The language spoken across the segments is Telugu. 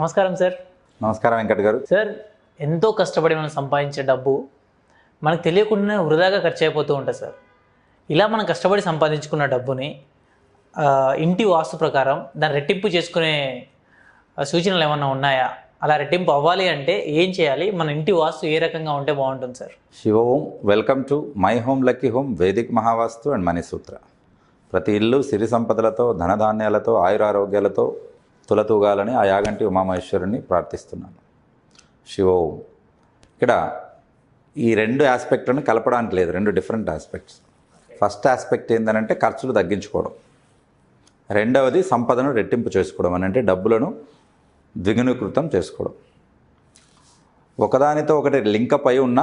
నమస్కారం సార్. నమస్కారం వెంకట్ గారు. సార్, ఎంతో కష్టపడి మనం సంపాదించే డబ్బు మనకు తెలియకుండానే వృధాగా ఖర్చు అయిపోతూ ఉంటుంది సార్. ఇలా మనం కష్టపడి సంపాదించుకున్న డబ్బుని ఇంటి వాస్తు ప్రకారం దాన్ని రెట్టింపు చేసుకునే సూచనలు ఏమన్నా ఉన్నాయా? అలా రెట్టింపు అవ్వాలి అంటే ఏం చేయాలి? మన ఇంటి వాస్తు ఏ రకంగా ఉంటే బాగుంటుంది sir? Shiva Om. Welcome to my home lucky home Vedic Mahavastu and money Sutra. ప్రతి ఇల్లు సిరి సంపదలతో, ధనధాన్యాలతో, ఆయురారోగ్యాలతో తులతూగాలని ఆ యాగంటి ఉమామహేశ్వరుని ప్రార్థిస్తున్నాను. శివ ఓం. ఇక్కడ ఈ రెండు ఆస్పెక్ట్లను కలపడానికి లేదు, రెండు డిఫరెంట్ ఆస్పెక్ట్స్. ఫస్ట్ ఆస్పెక్ట్ ఏంటంటే ఖర్చులు తగ్గించుకోవడం, రెండవది సంపదను రెట్టింపు చేసుకోవడం అని అంటే డబ్బులను ద్విగుణీకృతం చేసుకోవడం. ఒకదానితో ఒకటి లింకప్ అయి ఉన్న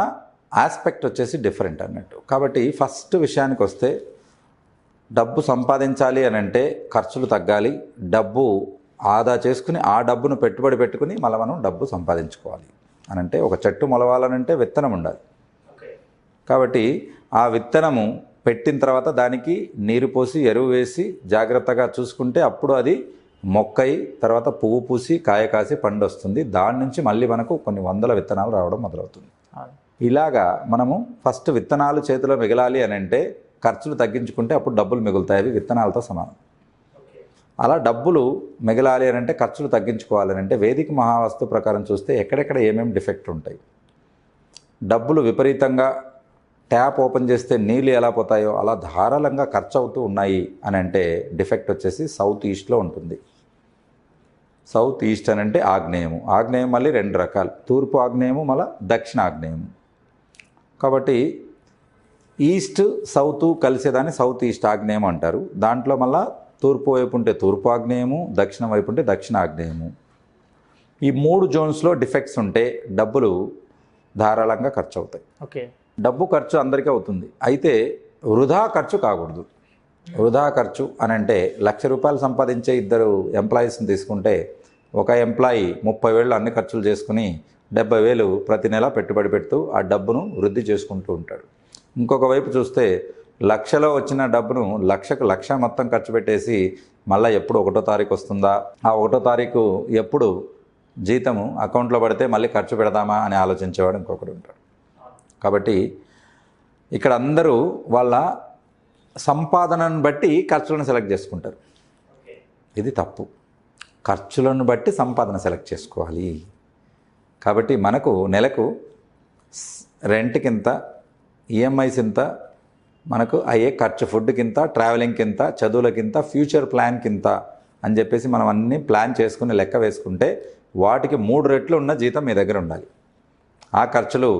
ఆస్పెక్ట్ వచ్చేసి డిఫరెంట్ అన్నట్టు. కాబట్టి ఫస్ట్ విషయానికి వస్తే, డబ్బు సంపాదించాలి అని అంటే ఖర్చులు తగ్గాలి, డబ్బు ఆదా చేసుకుని ఆ డబ్బును పెట్టుబడి పెట్టుకుని మళ్ళీ మనం డబ్బు సంపాదించుకోవాలి అని అంటే, ఒక చెట్టు మొలవాలనంటే విత్తనం ఉండాలి. కాబట్టి ఆ విత్తనము పెట్టిన తర్వాత దానికి నీరు పోసి ఎరువు వేసి జాగ్రత్తగా చూసుకుంటే అప్పుడు అది మొక్కయి తర్వాత పువ్వు పూసి కాయ కాసి పండు వస్తుంది. దాని నుంచి మళ్ళీ మనకు కొన్ని వందల విత్తనాలు రావడం మొదలవుతుంది. ఇలాగా మనము ఫస్ట్ విత్తనాలు చేతిలో మిగలాలి అని అంటే ఖర్చులు తగ్గించుకుంటే అప్పుడు డబ్బులు మిగులుతాయి. అవి విత్తనాలతో సమానం. అలా డబ్బులు మిగలాలి అని అంటే ఖర్చులు తగ్గించుకోవాలని అంటే వేదిక మహావాస్తు ప్రకారం చూస్తే ఎక్కడెక్కడ ఏమేమి డిఫెక్ట్ ఉంటాయి, డబ్బులు విపరీతంగా ట్యాప్ ఓపెన్ చేస్తే నీళ్ళు ఎలా పోతాయో అలా ధారాళంగా ఖర్చు అవుతూ ఉన్నాయి అని అంటే డిఫెక్ట్ వచ్చేసి సౌత్ ఈస్ట్లో ఉంటుంది. సౌత్ ఈస్ట్ అని అంటే ఆగ్నేయము. ఆగ్నేయం మళ్ళీ రెండు రకాలు, తూర్పు ఆగ్నేయము మళ్ళీ దక్షిణ ఆగ్నేయము. కాబట్టి ఈస్ట్ సౌత్ కలిసేదాన్ని సౌత్ ఈస్ట్ ఆగ్నేయం అంటారు. దాంట్లో మళ్ళీ తూర్పు వైపు ఉంటే తూర్పు ఆగ్నేయము, దక్షిణం వైపు ఉంటే దక్షిణ ఆగ్నేయము. ఈ మూడు జోన్స్లో డిఫెక్ట్స్ ఉంటే డబ్బులు ధారాళంగా ఖర్చు అవుతాయి. ఓకే, డబ్బు ఖర్చు అందరికీ అవుతుంది, అయితే వృధా ఖర్చు కాకూడదు. వృధా ఖర్చు అని అంటే 1,00,000 రూపాయలు సంపాదించే ఇద్దరు ఎంప్లాయీస్ని తీసుకుంటే ఒక ఎంప్లాయీ 30,000 అన్ని ఖర్చులు చేసుకుని 70,000 ప్రతి నెల పెట్టుబడి పెడుతూ ఆ డబ్బును వృద్ధి చేసుకుంటూ ఉంటాడు. ఇంకొక వైపు చూస్తే 1,00,000లో వచ్చిన డబ్బును 1,00,000 మొత్తం ఖర్చు పెట్టేసి మళ్ళీ ఎప్పుడు 1వ తారీఖు వస్తుందా, ఆ 1వ తారీఖు ఎప్పుడు జీతము అకౌంట్లో పడితే మళ్ళీ ఖర్చు పెడదామా అని ఆలోచించేవాడు ఇంకొకడు ఉంటాడు. కాబట్టి ఇక్కడ అందరూ వాళ్ళ సంపాదనను బట్టి ఖర్చులను సెలెక్ట్ చేసుకుంటారు. ఇది తప్పు. ఖర్చులను బట్టి సంపాదన సెలెక్ట్ చేసుకోవాలి. కాబట్టి మనకు నెలకు రెంట్కింత, ఈఎంఐస్ ఇంత, మనకు అయ్యే ఖర్చు ఫుడ్కింత, ట్రావెలింగ్కింత, చదువులకింత, ఫ్యూచర్ ప్లాన్కింత అని చెప్పేసి మనం అన్నీ ప్లాన్ చేసుకుని లెక్క వేసుకుంటే వాటికి 3 రెట్లు ఉన్న జీతం మీ దగ్గర ఉండాలి. ఆ ఖర్చులు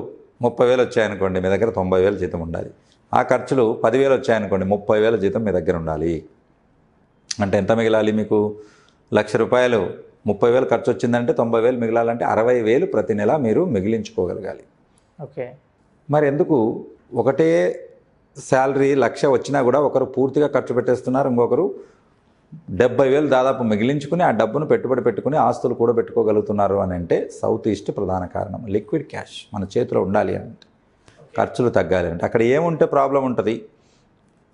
30,000 వచ్చాయనుకోండి, మీ దగ్గర 90,000 జీతం ఉండాలి. ఆ ఖర్చులు 10,000 వచ్చాయనుకోండి, 30,000 జీతం మీ దగ్గర ఉండాలి. అంటే ఎంత మిగిలాలి మీకు? 1,00,000 రూపాయలు 30,000 ఖర్చు వచ్చిందంటే 90,000 మిగిలాలంటే 60,000 ప్రతి నెల మీరు మిగిలించుకోగలగాలి. ఓకే. మరి ఎందుకు ఒకటే శాలరీ 1,00,000 వచ్చినా కూడా ఒకరు పూర్తిగా ఖర్చు పెట్టేస్తున్నారు, ఇంకొకరు 70,000 దాదాపు మిగిలించుకుని ఆ డబ్బును పెట్టుబడి పెట్టుకుని ఆస్తులు కూడా పెట్టుకోగలుగుతున్నారు అని అంటే సౌత్ ఈస్ట్ ప్రధాన కారణం. లిక్విడ్ క్యాష్ మన చేతిలో ఉండాలి అంటే, ఖర్చులు తగ్గాలి అంటే. అక్కడ ఏముంటే ప్రాబ్లం ఉంటుంది?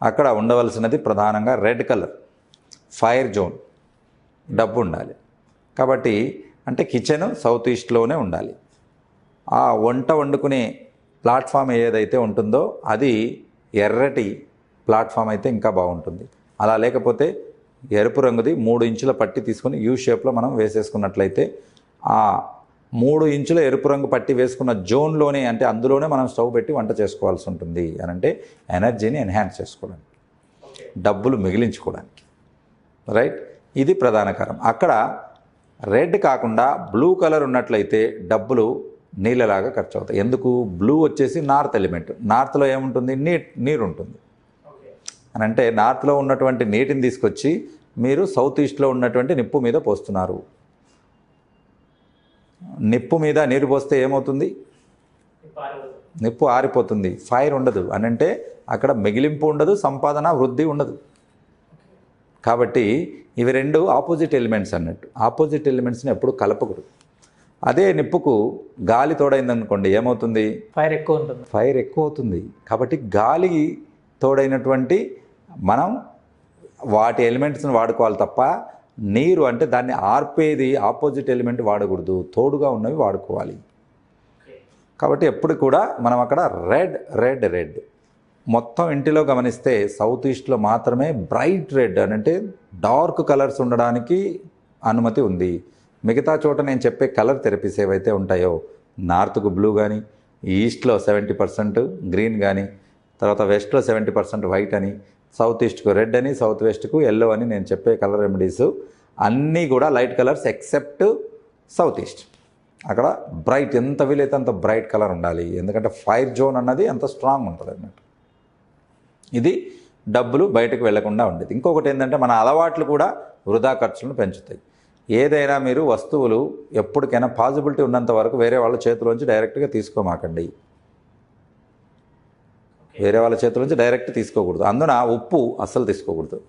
అక్కడ ఉండవలసినది ప్రధానంగా రెడ్ కలర్, ఫైర్ జోన్, డబ్బు ఉండాలి. కాబట్టి అంటే కిచెన్ సౌత్ ఈస్ట్లోనే ఉండాలి. ఆ వంట వండుకునే ప్లాట్ఫామ్ ఏదైతే ఉంటుందో అది ఎర్రటి ప్లాట్ఫామ్ అయితే ఇంకా బాగుంటుంది. అలా లేకపోతే ఎరుపు రంగుది 3 ఇంచుల పట్టి తీసుకొని యూ షేప్లో మనం వేసేసుకున్నట్లయితే ఆ 3 ఇంచుల ఎరుపు రంగు పట్టి వేసుకున్న జోన్లోనే, అంటే అందులోనే మనం స్టవ్ పెట్టి వంట చేసుకోవాల్సి ఉంటుంది అని అంటే ఎనర్జీని ఎన్హాన్స్ చేసుకోవడానికి, డబ్బులు మిగిలించుకోవడానికి. రైట్, ఇది ప్రధాన కారణం. అక్కడ రెడ్ కాకుండా బ్లూ కలర్ ఉన్నట్లయితే డబ్బులు నీళ్ళలాగా ఖర్చు అవుతాయి. ఎందుకు? బ్లూ వచ్చేసి నార్త్ ఎలిమెంట్. నార్త్లో ఏముంటుంది? నీరు ఉంటుంది అని అంటే నార్త్లో ఉన్నటువంటి నీటిని తీసుకొచ్చి మీరు సౌత్ ఈస్ట్లో ఉన్నటువంటి నిప్పు మీద పోస్తున్నారు. నిప్పు మీద నీరు పోస్తే ఏమవుతుంది? నిప్పు ఆరిపోతుంది, ఫైర్ ఉండదు అని అంటే అక్కడ మిగిలింపు ఉండదు, సంపాదన వృద్ధి ఉండదు. కాబట్టి ఇవి రెండు ఆపోజిట్ ఎలిమెంట్స్ అన్నట్టు. ఆపోజిట్ ఎలిమెంట్స్ని ఎప్పుడు కలపకూడదు. అదే నిప్పుకు గాలి తోడైందనుకోండి, ఏమవుతుంది? ఫైర్ ఎక్కువ ఉంటుంది, ఫైర్ ఎక్కువ అవుతుంది. కాబట్టి గాలి తోడైనటువంటి మనం వాటి ఎలిమెంట్స్ని వాడుకోవాలి తప్ప నీరు అంటే దాన్ని ఆర్పేది ఆపోజిట్ ఎలిమెంట్ వాడకూడదు, తోడుగా ఉన్నవి వాడుకోవాలి. కాబట్టి ఎప్పుడు కూడా మనం అక్కడ రెడ్ రెడ్ రెడ్ మొత్తం ఇంటిలో గమనిస్తే సౌత్ ఈస్ట్లో మాత్రమే బ్రైట్ రెడ్ అని అంటే డార్క్ కలర్స్ ఉండడానికి అనుమతి ఉంది. మిగతా చోట నేను చెప్పే కలర్ థెరపీస్ ఏవైతే ఉంటాయో నార్త్కు బ్లూ కానీ, ఈస్ట్లో 70% గ్రీన్ కానీ, తర్వాత వెస్ట్లో 70% వైట్ అని, సౌత్ ఈస్ట్కు రెడ్ అని, సౌత్ వెస్ట్కు ఎల్లో అని నేను చెప్పే కలర్ రెమెడీస్ అన్నీ కూడా light colours except south east. అక్కడ బ్రైట్ ఎంత వీలైతే అంత బ్రైట్ కలర్ ఉండాలి, ఎందుకంటే ఫైర్ జోన్ అన్నది అంత స్ట్రాంగ్ ఉంటుంది అన్నట్టు. ఇది డబ్బులు బయటకు వెళ్లకుండా ఉండేది. ఇంకొకటి ఏంటంటే మన అలవాట్లు కూడా వృధా ఖర్చులను పెంచుతాయి. ఏదైనా మీరు వస్తువులు ఎప్పటికైనా పాసిబిలిటీ ఉన్నంత వరకు వేరే వాళ్ళ చేతిలోంచి డైరెక్ట్గా తీసుకోమాకండి. వేరే వాళ్ళ చేతిలోంచి డైరెక్ట్ తీసుకోకూడదు. అందున ఉప్పు అస్సలు తీసుకోకూడదు.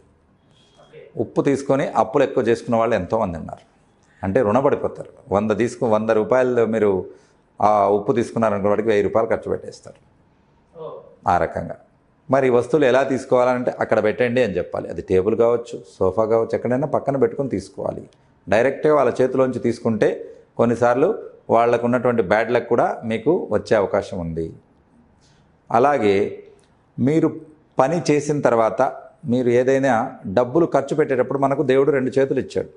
ఉప్పు తీసుకొని అప్పులు ఎక్కువ చేసుకున్న వాళ్ళు ఎంతోమంది ఉన్నారు. అంటే రుణపడిపోతారు. 100 రూపాయలు మీరు ఆ ఉప్పు తీసుకున్నారనుకో వాడికి 1000 రూపాయలు ఖర్చు పెట్టేస్తారు. ఆ రకంగా మరి వస్తువులు ఎలా తీసుకోవాలంటే అక్కడ పెట్టండి అని చెప్పాలి. అది టేబుల్ కావచ్చు, సోఫా కావచ్చు, ఎక్కడైనా పక్కన పెట్టుకొని తీసుకోవాలి. డైరెక్ట్గా వాళ్ళ చేతిలోంచి తీసుకుంటే కొన్నిసార్లు వాళ్ళకు ఉన్నటువంటి బ్యాడ్ లక్ కూడా మీకు వచ్చే అవకాశం ఉంది. అలాగే మీరు పని చేసిన తర్వాత మీరు ఏదైనా డబ్బులు ఖర్చు పెట్టేటప్పుడు మనకు దేవుడు 2 చేతులు ఇచ్చాడు.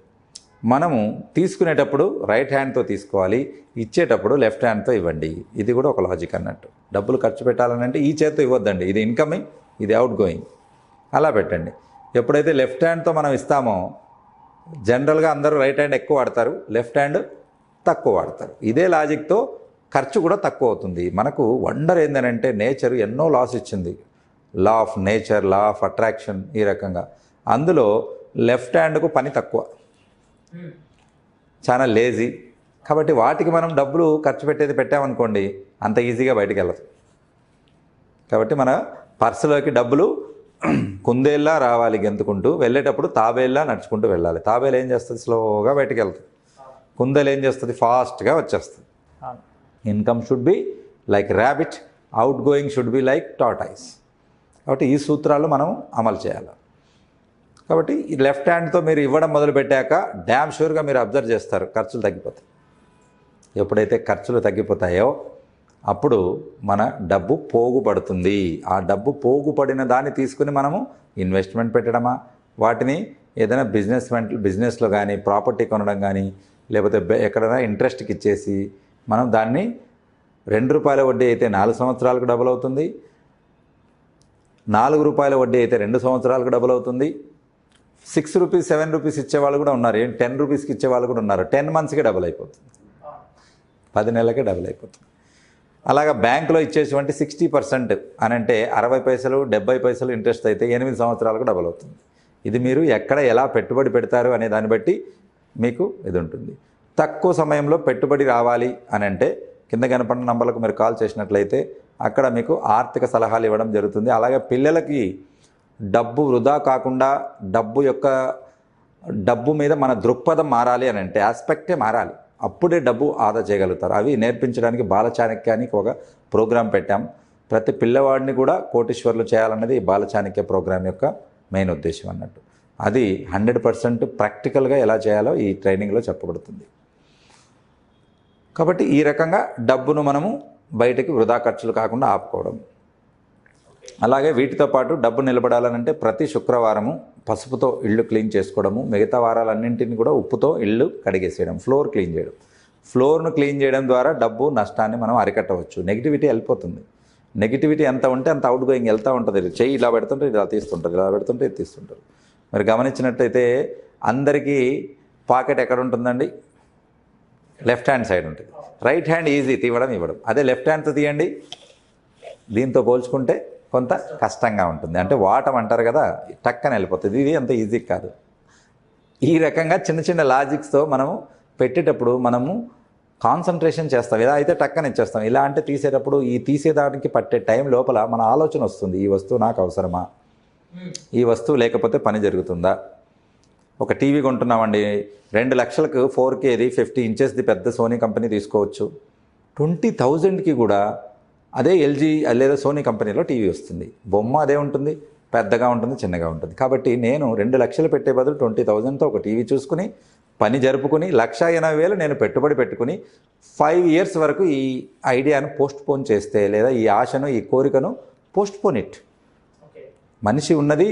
మనము తీసుకునేటప్పుడు రైట్ హ్యాండ్తో తీసుకోవాలి, ఇచ్చేటప్పుడు లెఫ్ట్ హ్యాండ్తో ఇవ్వండి. ఇది కూడా ఒక లాజిక్ అన్నట్టు. డబ్బులు ఖర్చు పెట్టాలనంటే ఈ చేత్తో ఇవ్వద్దండి, ఇది ఇన్కమింగ్, ఇది అవుట్ గోయింగ్, అలా పెట్టండి. ఎప్పుడైతే లెఫ్ట్ హ్యాండ్తో మనం ఇస్తామో జనరల్గా అందరూ రైట్ హ్యాండ్ ఎక్కువ వాడతారు, లెఫ్ట్ హ్యాండ్ తక్కువ వాడతారు. ఇదే లాజిక్తో ఖర్చు కూడా తక్కువ అవుతుంది. మనకు వండర్ ఏంటంటే నేచర్ ఎన్నో లాస్ ఇచ్చింది. Law of nature, law of attraction, ఈ రకంగా. అందులో లెఫ్ట్ హ్యాండ్కు పని తక్కువ, చాలా లేజీ. కాబట్టి వాటికి మనం డబ్బులు ఖర్చు పెట్టామనుకోండి అంత ఈజీగా బయటికి వెళ్ళదు. కాబట్టి మన పర్సులోకి డబ్బులు కుందేళ్ళ రావాలి గెంతుకుంటూ, వెళ్ళేటప్పుడు తాబేళ్ళ నడుచుకుంటూ వెళ్ళాలి. తాబేలు ఏం చేస్తుంది? స్లోగా బయటికి వెళ్తుంది. కుందేలు ఏం చేస్తుంది? ఫాస్ట్గా వచ్చేస్తుంది. Income should be like rabbit, out going should be like tortoise. కాబట్టి ఈ సూత్రాలు మనం అమలు చేయాలి. కాబట్టి ఈ లెఫ్ట్ హ్యాండ్తో మీరు ఇవ్వడం మొదలుపెట్టాక డ్యామ్ షూర్గా మీరు అబ్జర్వ్ చేస్తారు ఖర్చులు తగ్గిపోతాయి. ఎప్పుడైతే ఖర్చులు తగ్గిపోతాయో అప్పుడు మన డబ్బు పోగుపడుతుంది. ఆ డబ్బు పోగుపడిన దాన్ని తీసుకుని మనము ఇన్వెస్ట్మెంట్ పెట్టడమా, వాటిని ఏదైనా బిజినెస్లో కానీ, ప్రాపర్టీ కొనడం కానీ, లేకపోతే ఎక్కడైనా ఇంట్రెస్ట్కి ఇచ్చేసి మనం దాన్ని ₹2 వడ్డీ అయితే 4 సంవత్సరాలకు డబుల్ అవుతుంది, ₹4 వడ్డీ అయితే 2 సంవత్సరాలకు డబుల్ అవుతుంది. ₹6, ₹7 ఇచ్చేవాళ్ళు కూడా ఉన్నారు. ₹10కి ఇచ్చేవాళ్ళు కూడా ఉన్నారు. 10 మంత్స్కి డబుల్ అయిపోతుంది, 10 నెలలకే డబుల్ అయిపోతుంది. అలాగా బ్యాంకులో ఇచ్చేటువంటి 60% అని అంటే 60 పైసలు 70 పైసలు ఇంట్రెస్ట్ అయితే 8 సంవత్సరాలకు డబుల్ అవుతుంది. ఇది మీరు ఎక్కడ ఎలా పెట్టుబడి పెడతారు అనే దాన్ని బట్టి మీకు ఇది ఉంటుంది. తక్కువ సమయంలో పెట్టుబడి రావాలి అని అంటే కింద కనపడిన నంబర్లకు మీరు కాల్ చేసినట్లయితే అక్కడ మీకు ఆర్థిక సలహాలు ఇవ్వడం జరుగుతుంది. అలాగే పిల్లలకి డబ్బు వృధా కాకుండా డబ్బు మీద మన దృక్పథం మారాలి అని అంటే ఆస్పెక్టే మారాలి. అప్పుడే డబ్బు ఆదా చేయగలుగుతారు. అవి నేర్పించడానికి బాలచాణక్యానికి ఒక ప్రోగ్రాం పెట్టాం. ప్రతి పిల్లవాడిని కూడా కోటీశ్వర్లు చేయాలన్నది ఈ బాలచాణక్య ప్రోగ్రాం యొక్క మెయిన్ ఉద్దేశం అన్నట్టు. అది 100% ప్రాక్టికల్గా ఎలా చేయాలో ఈ ట్రైనింగ్లో చెప్పబడుతుంది. కాబట్టి ఈ రకంగా డబ్బును మనము బయటకి వృధా ఖర్చులు కాకుండా ఆపుకోవడం. అలాగే వీటితో పాటు డబ్బు నిలబడాలనంటే ప్రతి శుక్రవారము పసుపుతో ఇల్లు క్లీన్ చేసుకోవడము, మిగతా వారాలన్నింటినీ కూడా ఉప్పుతో ఇల్లు కడిగేసేయడం, ఫ్లోర్ క్లీన్ చేయడం. ఫ్లోర్ను క్లీన్ చేయడం ద్వారా డబ్బు నష్టాన్ని మనం అరికట్టవచ్చు. నెగిటివిటీ వెళ్ళిపోతుంది. నెగిటివిటీ ఎంత ఉంటే అంత అవుట్ గోయింగ్ వెళ్తూ ఉంటుంది. చెయ్యి ఇలా పెడుతుంటే ఇలా తీస్తుంటారు, ఇలా పెడుతుంటే ఇది తీస్తుంటారు. మరి గమనించినట్టయితే అందరికీ పాకెట్ ఎక్కడ ఉంటుందండి? లెఫ్ట్ హ్యాండ్ సైడ్ ఉంటుంది. రైట్ హ్యాండ్ ఈజీ తీయడం ఇవ్వడం. అదే లెఫ్ట్ హ్యాండ్తో తీయండి, దీంతో పోల్చుకుంటే కొంత కష్టంగా ఉంటుంది. అంటే వాటం అంటారు కదా, టక్కన వెళ్ళిపోతుంది. ఇది అంత ఈజీ కాదు. ఈ రకంగా చిన్న చిన్న లాజిక్స్తో మనము పెట్టేటప్పుడు మనము కాన్సన్ట్రేషన్ చేస్తాం. ఇలా అయితే టక్కన ఇచ్చేస్తాం. ఇలా అంటే తీసేటప్పుడు ఈ తీసేదానికి పట్టే టైం లోపల మన ఆలోచన వస్తుంది. ఈ వస్తువు నాకు అవసరమా? ఈ వస్తువు లేకపోతే పని జరుగుతుందా? ఒక టీవీ కొంటున్నామండి, 2 లక్షలకు 4Kది 50 ఇంచెస్ది పెద్ద సోనీ కంపెనీ తీసుకోవచ్చు. 20,000కి కూడా అదే ఎల్జీ లేదా సోనీ కంపెనీలో టీవీ వస్తుంది. బొమ్మ అదే ఉంటుంది, పెద్దగా ఉంటుంది, చిన్నగా ఉంటుంది. కాబట్టి నేను 2 లక్షలు పెట్టే బదులు 20,000తో ఒక టీవీ చూసుకుని పని జరుపుకుని 1,80,000 నేను పెట్టుబడి పెట్టుకుని 5 ఇయర్స్ వరకు ఈ ఐడియాను పోస్ట్పోన్ చేస్తే, లేదా ఈ ఆశను, ఈ కోరికను పోస్ట్పోన్ ఇట్. మనిషి ఉన్నది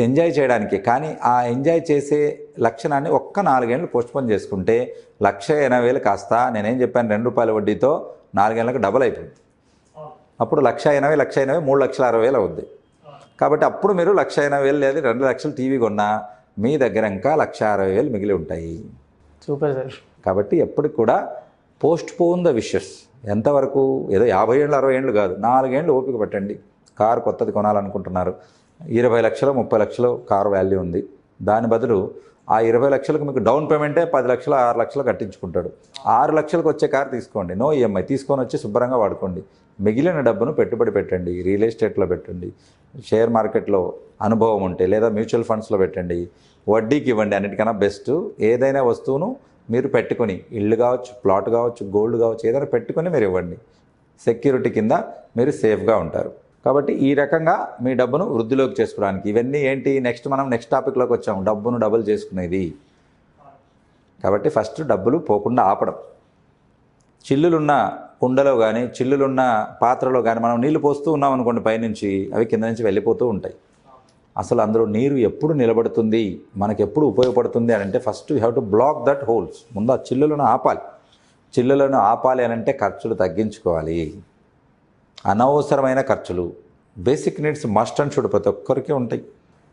ఎంజాయ్ చేయడానికి, కానీ ఆ ఎంజాయ్ చేసే లక్షణాన్ని ఒక్క 4 ఏళ్ళు పోస్ట్పోన్ చేసుకుంటే 1,80,000 కాస్త నేనేం చెప్పాను, ₹2 వడ్డీతో 4 ఏళ్ళకి డబుల్ అయిపోయింది. అప్పుడు 1,80,000 3,60,000 అవుద్ది. కాబట్టి అప్పుడు మీరు 1,80,000 లేదా 2 లక్షలు టీవీ కొన్నా మీ దగ్గర ఇంకా 1,60,000 మిగిలి ఉంటాయి. Super sir. కాబట్టి ఎప్పటికి కూడా పోస్ట్పోన్ ద విషెస్. ఎంతవరకు? ఏదో 50 ఏళ్ళు 60 ఏళ్ళు కాదు, 4 ఏళ్ళు ఓపిక పట్టండి. కారు కొత్తది కొనాలనుకుంటున్నారు, 20 లక్షలు 30 లక్షలు కారు వాల్యూ ఉంది. దాని బదులు ఆ 20 లక్షలకు మీకు డౌన్ పేమెంటే 10 లక్షలు 6 లక్షలు కట్టించుకుంటాడు. 6 లక్షలకు వచ్చే కారు తీసుకోండి, నో ఈఎంఐ, తీసుకొని వచ్చి శుభ్రంగా వాడుకోండి. మిగిలిన డబ్బును పెట్టుబడి పెట్టండి, రియల్ ఎస్టేట్లో పెట్టండి, షేర్ మార్కెట్లో అనుభవం ఉంటే, లేదా మ్యూచువల్ ఫండ్స్లో పెట్టండి, వడ్డీకి ఇవ్వండి. అన్నిటికన్నా బెస్ట్ ఏదైనా వస్తువును మీరు పెట్టుకొని, ఇల్లు కావచ్చు, ప్లాట్ కావచ్చు, గోల్డ్ కావచ్చు, ఏదైనా పెట్టుకొని మీరు ఇవ్వండి. సెక్యూరిటీ కింద మీరు సేఫ్గా ఉంటారు. కాబట్టి ఈ రకంగా మీ డబ్బును వృద్ధిలోకి చేసుకోవడానికి ఇవన్నీ ఏంటి, మనం నెక్స్ట్ టాపిక్లోకి వచ్చాము, డబ్బును డబుల్ చేసుకునేది. కాబట్టి ఫస్ట్ డబ్బులు పోకుండా ఆపడం. చిల్లులున్న కుండలో కానీ, చిల్లులున్న పాత్రలో కానీ మనం నీళ్లు పోస్తూ ఉన్నాం అనుకోండి, పైనుంచి అవి కింద నుంచి వెళ్ళిపోతూ ఉంటాయి. అసలు అందులో నీరు ఎప్పుడు నిలబడుతుంది, మనకు ఎప్పుడు ఉపయోగపడుతుంది అని అంటే first you have to block that holes. ముందు ఆ చిల్లులను ఆపాలి. చిల్లులను ఆపాలి అని అంటే ఖర్చులు తగ్గించుకోవాలి. అనవసరమైన ఖర్చులు, basic needs must and should ప్రతి ఒక్కరికి ఉంటాయి.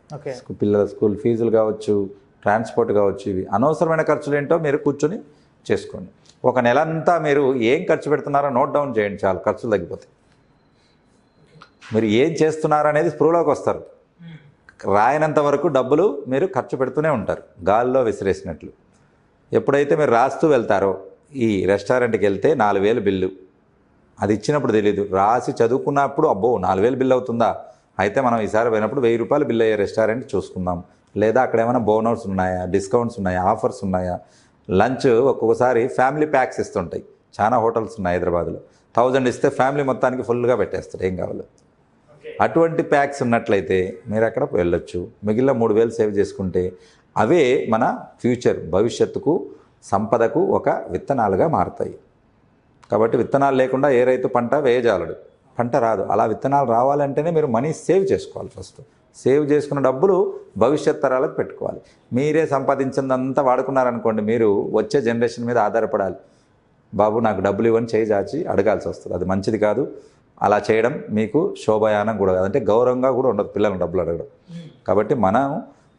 ఓకే. పిల్లల స్కూల్ ఫీజులు కావచ్చు, ట్రాన్స్పోర్ట్ కావచ్చు, ఇవి అనవసరమైన ఖర్చులు ఏంటో మీరు కూర్చొని చేసుకోండి. ఒక నెల అంతా మీరు ఏం ఖర్చు పెడుతున్నారో నోట్ డౌన్ చేయండి, చాలు, ఖర్చులు తగ్గిపోతాయి. మీరు ఏం చేస్తున్నారు అనేది స్పృహలోకి వస్తారు. రాయనంత వరకు డబ్బులు మీరు ఖర్చు పెడుతూనే ఉంటారు, గాల్లో విసిరేసినట్లు. ఎప్పుడైతే మీరు రాస్తూ వెళ్తారో, ఈ రెస్టారెంట్కి వెళ్తే 4,000 బిల్లు, అది ఇచ్చినప్పుడు తెలీదు, రాసి చదువుకున్నప్పుడు అబ్బో 4,000 బిల్లు అవుతుందా, అయితే మనం ఈసారి పోయినప్పుడు ₹1,000 బిల్లు అయ్యే రెస్టారెంట్ చూసుకుందాం, లేదా అక్కడ ఏమైనా బోనస్ ఉన్నాయా, డిస్కౌంట్స్ ఉన్నాయా, ఆఫర్స్ ఉన్నాయా. లంచ్ ఒక్కొక్కసారి ఫ్యామిలీ ప్యాక్స్ ఇస్తుంటాయి, చాలా హోటల్స్ ఉన్నాయి హైదరాబాద్లో. 1000 ఇస్తే ఫ్యామిలీ మొత్తానికి ఫుల్గా పెట్టేస్తారు, ఏం కావాలో. అటువంటి ప్యాక్స్ ఉన్నట్లయితే మీరు అక్కడ వెళ్ళొచ్చు. మిగిలిన 3,000 సేవ్ చేసుకుంటే అవే మన ఫ్యూచర్ భవిష్యత్తుకు, సంపదకు ఒక విత్తనాలుగా మారుతాయి. కాబట్టి విత్తనాలు లేకుండా ఏ రైతు పంట వేయజాలడు, పంట రాదు. అలా విత్తనాలు రావాలంటేనే మీరు మనీ సేవ్ చేసుకోవాలి. ఫస్ట్ సేవ్ చేసుకున్న డబ్బులు భవిష్యత్ తరాలకు పెట్టుకోవాలి. మీరే సంపాదించిందంతా వాడుకున్నారనుకోండి, మీరు వచ్చే జనరేషన్ మీద ఆధారపడాలి. బాబు నాకు డబ్బులు ఇవ్వని చేయి చాచి అడగాల్సి వస్తుంది, అది మంచిది కాదు. అలా చేయడం మీకు శోభయానం కూడా కాదు, అంటే గౌరవంగా కూడా ఉండదు పిల్లలను డబ్బులు అడగడం. కాబట్టి మనం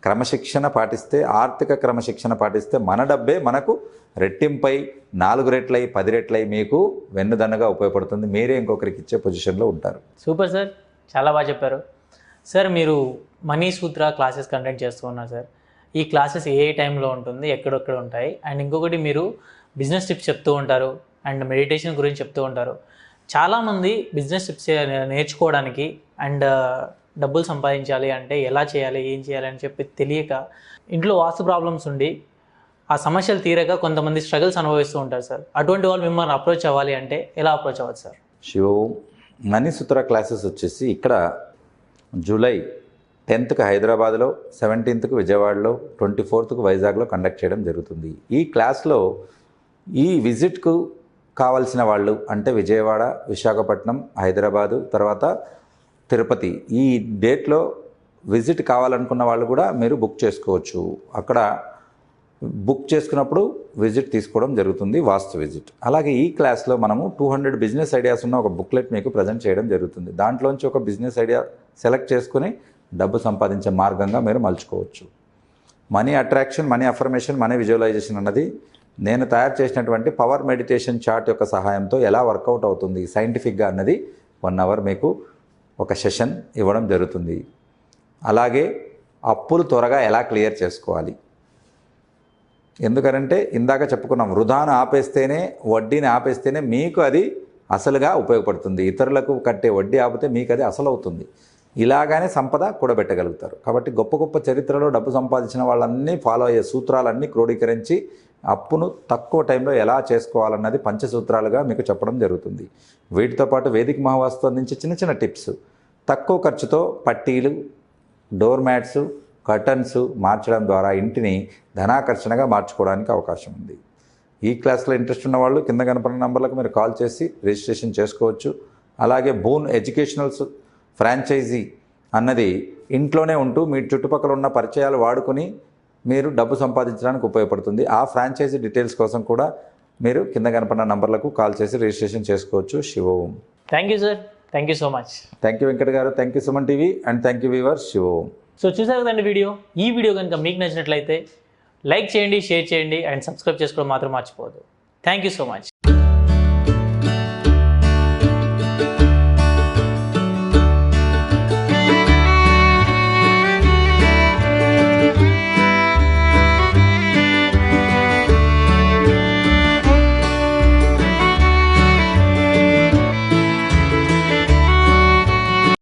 క్రమశిక్షణ పాటిస్తే, ఆర్థిక క్రమశిక్షణ పాటిస్తే మన డబ్బే మనకు రెట్టింపై 4 రెట్లై 10 రెట్లై మీకు వెన్నుదన్నుగా ఉపయోగపడుతుంది. మీరే ఇంకొకరికి ఇచ్చే పొజిషన్లో ఉంటారు. సూపర్ సార్, చాలా బాగా చెప్పారు సార్. మీరు మనీ సూత్ర క్లాసెస్ కండక్ట్ చేస్తూ ఉన్నారు సార్. ఈ క్లాసెస్ ఏ టైంలో ఉంటుంది, ఎక్కడెక్కడ ఉంటాయి? అండ్ ఇంకొకటి, మీరు బిజినెస్ టిప్స్ చెప్తూ ఉంటారు అండ్ మెడిటేషన్ గురించి చెప్తూ ఉంటారు. చాలామంది బిజినెస్ టిప్స్ నేర్చుకోవడానికి అండ్ డబ్బులు సంపాదించాలి అంటే ఎలా చేయాలి, ఏం చేయాలి అని చెప్పి తెలియక, ఇంట్లో వాస్తు ప్రాబ్లమ్స్ ఉండి ఆ సమస్యలు తీరక కొంతమంది స్ట్రగుల్స్ అనుభవిస్తూ ఉంటారు సార్. అటువంటి వాళ్ళు మిమ్మల్ని అప్రోచ్ అవ్వాలి అంటే ఎలా అప్రోచ్ అవ్వచ్చు సార్? మనీ సూత్ర క్లాసెస్ వచ్చేసి ఇక్కడ జూలై 10th హైదరాబాద్లో, 17th విజయవాడలో, 24th వైజాగ్లో కండక్ట్ చేయడం జరుగుతుంది. ఈ క్లాస్లో ఈ విజిట్కు కావాల్సిన వాళ్ళు అంటే విజయవాడ, విశాఖపట్నం, హైదరాబాదు, తర్వాత తిరుపతి, ఈ డేట్లో విజిట్ కావాలనుకున్న వాళ్ళు కూడా మీరు బుక్ చేసుకోవచ్చు. అక్కడ బుక్ చేసుకున్నప్పుడు విజిట్ తీసుకోవడం జరుగుతుంది, వాస్తు విజిట్. అలాగే ఈ క్లాస్లో మనము 200 బిజినెస్ ఐడియాస్ ఉన్న ఒక బుక్లెట్ మీకు ప్రజెంట్ చేయడం జరుగుతుంది. దాంట్లోంచి ఒక బిజినెస్ ఐడియా సెలెక్ట్ చేసుకుని డబ్బు సంపాదించే మార్గంగా మీరు మలుచుకోవచ్చు. Money attraction, money affirmation, money visualization అన్నది నేను తయారు చేసినటువంటి పవర్ మెడిటేషన్ చార్ట్ యొక్క సహాయంతో ఎలా వర్కౌట్ అవుతుంది సైంటిఫిక్గా అన్నది 1 అవర్ మీకు ఒక సెషన్ ఇవ్వడం జరుగుతుంది. అలాగే అప్పులు త్వరగా ఎలా క్లియర్ చేసుకోవాలి, ఎందుకంటే ఇందాక చెప్పుకున్నాం, వృధాను ఆపేస్తేనే, వడ్డీని ఆపేస్తేనే మీకు అది అసలుగా ఉపయోగపడుతుంది. ఇతరులకు కట్టే వడ్డీ ఆపితే మీకు అది అసలు అవుతుంది. ఇలాగానే సంపద కూడబెట్టగలుగుతారు. కాబట్టి గొప్ప గొప్ప చరిత్రలో డబ్బు సంపాదించిన వాళ్ళన్నీ ఫాలో అయ్యే సూత్రాలన్నీ క్రోడీకరించి అప్పును తక్కువ టైంలో ఎలా చేసుకోవాలన్నది పంచసూత్రాలుగా మీకు చెప్పడం జరుగుతుంది. వీటితో పాటు వేదిక మహావాస్తు అందించే చిన్న చిన్న టిప్స్, తక్కువ ఖర్చుతో పట్టీలు, డోర్ మ్యాట్స్, కర్టన్స్ మార్చడం ద్వారా ఇంటిని ధనాకర్షణగా మార్చుకోవడానికి అవకాశం ఉంది. ఈ క్లాస్లో ఇంట్రెస్ట్ ఉన్న వాళ్ళు కింద కనపడిన నంబర్లకు మీరు కాల్ చేసి రిజిస్ట్రేషన్ చేసుకోవచ్చు. అలాగే బూన్ ఎడ్యుకేషనల్స్ ఫ్రాంచైజీ అన్నది ఇంట్లోనే ఉంటూ మీ చుట్టుపక్కల ఉన్న పరిచయాలు వాడుకొని మీరు డబ్బు సంపాదించడానికి ఉపయోగపడుతుంది. ఆ ఫ్రాంచైజీ డీటెయిల్స్ కోసం కూడా మీరు కింద కనపడిన నంబర్లకు కాల్ చేసి రిజిస్ట్రేషన్ చేసుకోవచ్చు. Shivom. Thank you sir, thank you so much. Thank you Venkat గారు, thank you Suman TV and thank you viewers. Shivom. So చూసారు కదండి వీడియో. ఈ వీడియో కనుక మీకు నచ్చినట్లయితే లైక్ చేయండి, షేర్ చేయండి అండ్ సబ్స్క్రైబ్ చేసుకోవడం మాత్రం మర్చిపోవద్దు. Thank you so much.